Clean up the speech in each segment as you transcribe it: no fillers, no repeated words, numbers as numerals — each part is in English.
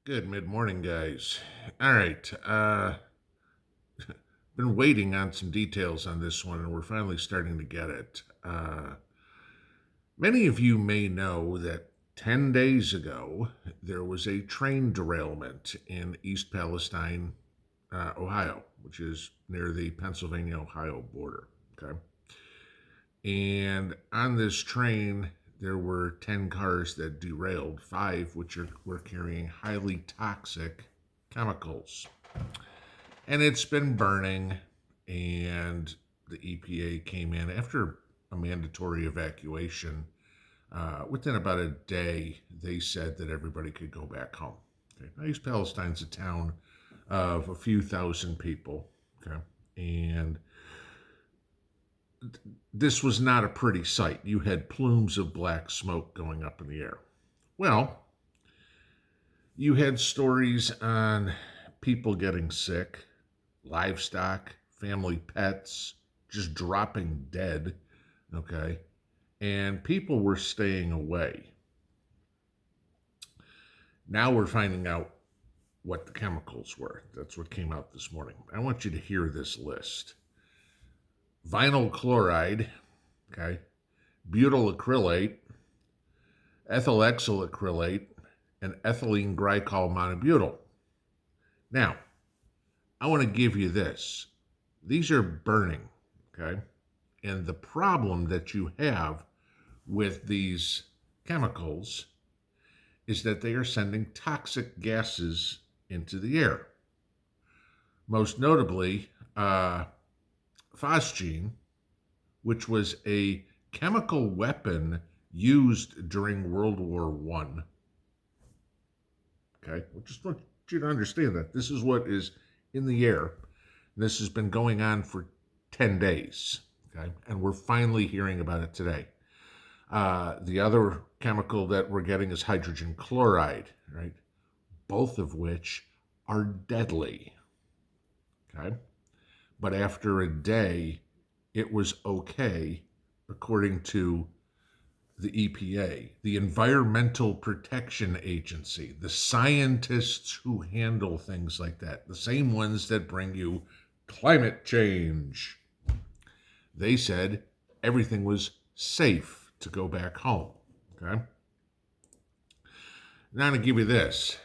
Good mid-morning, guys. All right. Been waiting on some details on this one, and we're finally starting to get it. Many of you may know that 10 days ago, there was a train derailment in East Palestine, Ohio, which is near the Pennsylvania-Ohio border. Okay. And on this train, there were 10 cars that derailed, five were carrying highly toxic chemicals. And it's been burning, and the EPA came in after a mandatory evacuation. Within about a day, they said that everybody could go back home. Okay. Now, East Palestine's a town of a few thousand people. Okay. And this was not a pretty sight. You had plumes of black smoke going up in the air. Well, you had stories on people getting sick, livestock, family pets just dropping dead, okay? And people were staying away. Now we're finding out what the chemicals were. That's what came out this morning. I want you to hear this list. Vinyl chloride, okay, butyl acrylate, ethylhexyl acrylate, and ethylene glycol monobutyl. Now, I want to give you this. These are burning, okay? And the problem that you have with these chemicals is that they are sending toxic gases into the air. Most notably, phosgene, which was a chemical weapon used during World War I. Okay, I just want you to understand that this is what is in the air. This has been going on for 10 days, okay, and we're finally hearing about it today. The other chemical that we're getting is hydrogen chloride, right? Both of which are deadly, okay? But after a day, it was okay, according to the EPA, the Environmental Protection Agency, the scientists who handle things like that, the same ones that bring you climate change. They said everything was safe to go back home, okay? Now to give you this.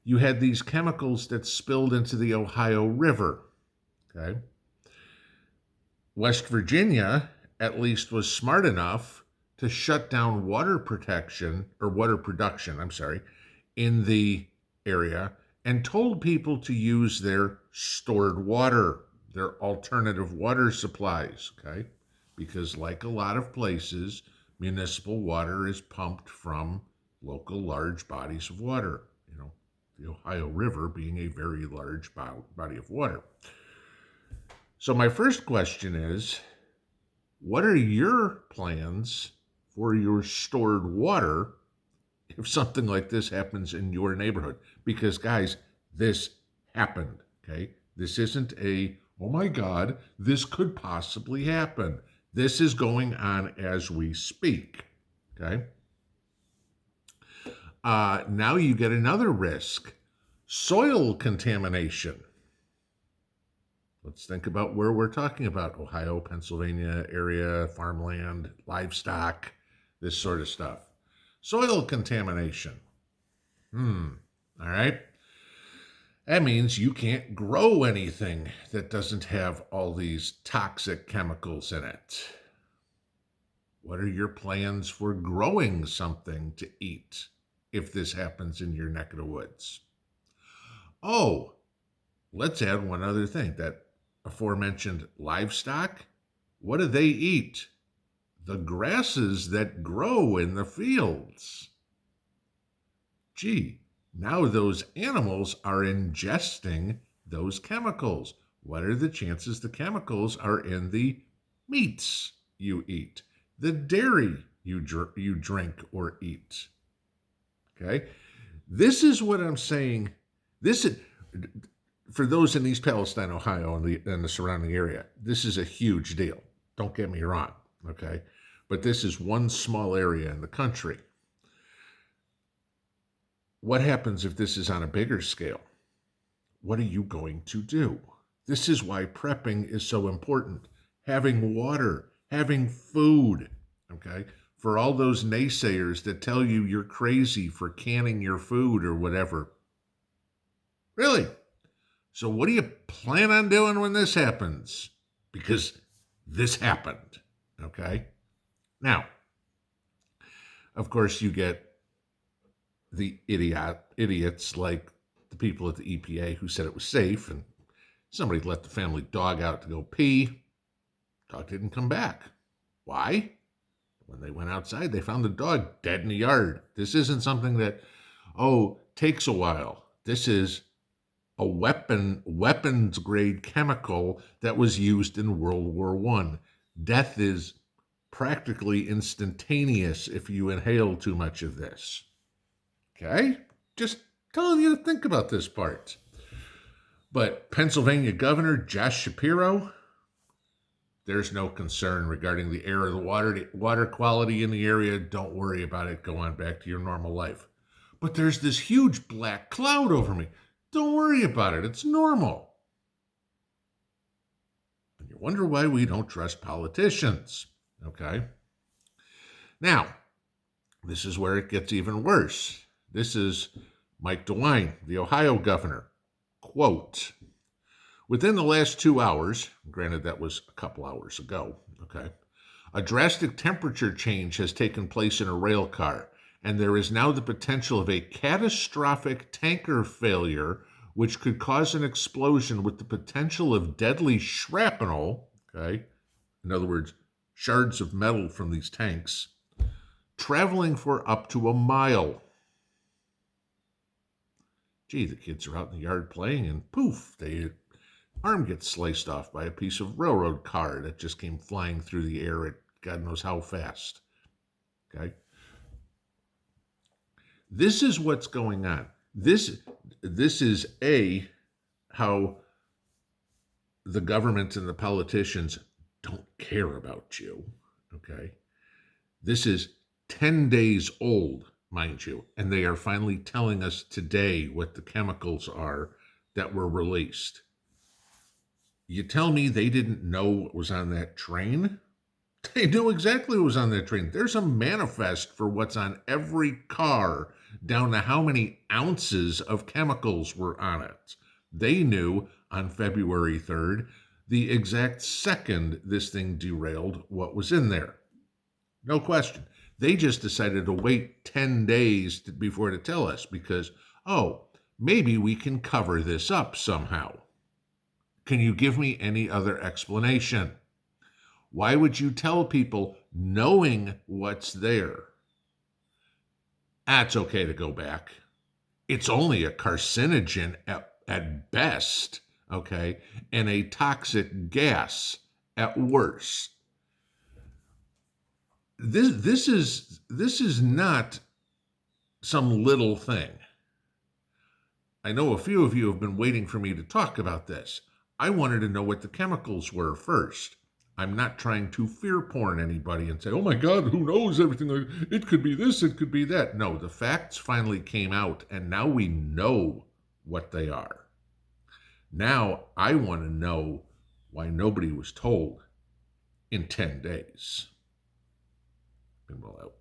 You had these chemicals that spilled into the Ohio River, okay? West Virginia, at least, was smart enough to shut down water production, in the area and told people to use their stored water, their alternative water supplies, okay? Because like a lot of places, municipal water is pumped from local large bodies of water, the Ohio River being a very large body of water. So my first question is, what are your plans for your stored water if something like this happens in your neighborhood? Because, guys, this happened, okay? This isn't oh my God, this could possibly happen. This is going on as we speak, okay? Now you get another risk, soil contamination. Let's think about where we're talking about: Ohio, Pennsylvania area, farmland, livestock, this sort of stuff. Soil contamination. All right. That means you can't grow anything that doesn't have all these toxic chemicals in it. What are your plans for growing something to eat if this happens in your neck of the woods? Oh, let's add one other thing. That aforementioned livestock, what do they eat? The grasses that grow in the fields. Gee, now those animals are ingesting those chemicals. What are the chances the chemicals are in the meats you eat, the dairy you drink or eat? Okay? This is what I'm saying. This is, for those in East Palestine, Ohio, and the surrounding area, this is a huge deal. Don't get me wrong, okay? But this is one small area in the country. what happens if this is on a bigger scale? What are you going to do? This is why prepping is so important. Having water, having food, okay? For all those naysayers that tell you you're crazy for canning your food or whatever. Really? So what do you plan on doing when this happens? Because this happened, okay? Now, of course, you get the idiots like the people at the EPA who said it was safe, and somebody let the family dog out to go pee. Dog didn't come back. Why? When they went outside, they found the dog dead in the yard. This isn't something that, takes a while. This is a weapons grade chemical that was used in World War I. Death is practically instantaneous if you inhale too much of this. Okay? Just telling you to think about this part. But Pennsylvania Governor Josh Shapiro, there's no concern regarding the air or the water quality in the area. Don't worry about it. Go on back to your normal life. But there's this huge black cloud over me. Don't worry about it. It's normal. And you wonder why we don't trust politicians. Okay? Now, this is where it gets even worse. This is Mike DeWine, the Ohio governor. Quote, within the last 2 hours, granted that was a couple hours ago, okay, a drastic temperature change has taken place in a rail car, and there is now the potential of a catastrophic tanker failure which could cause an explosion with the potential of deadly shrapnel, okay, in other words, shards of metal from these tanks, traveling for up to a mile. Gee, the kids are out in the yard playing, and poof, their arm gets sliced off by a piece of railroad car that just came flying through the air at God knows how fast. Okay? This is what's going on. This is how the government and the politicians don't care about you. Okay? This is 10 days old, mind you, and they are finally telling us today what the chemicals are that were released. You tell me they didn't know what was on that train? They knew exactly what was on that train. There's a manifest for what's on every car, down to how many ounces of chemicals were on it. They knew on February 3rd, the exact second this thing derailed, what was in there. No question. They just decided to wait 10 days before to tell us because, maybe we can cover this up somehow. Can you give me any other explanation? Why would you tell people knowing what's there? It's okay to go back. It's only a carcinogen at best, okay, and a toxic gas at worst. This is not some little thing. I know a few of you have been waiting for me to talk about this. I wanted to know what the chemicals were first. I'm not trying to fear porn anybody and say, oh my God, who knows everything? It could be this, it could be that. No, the facts finally came out, and now we know what they are. Now I want to know why nobody was told in 10 days. Pinball out.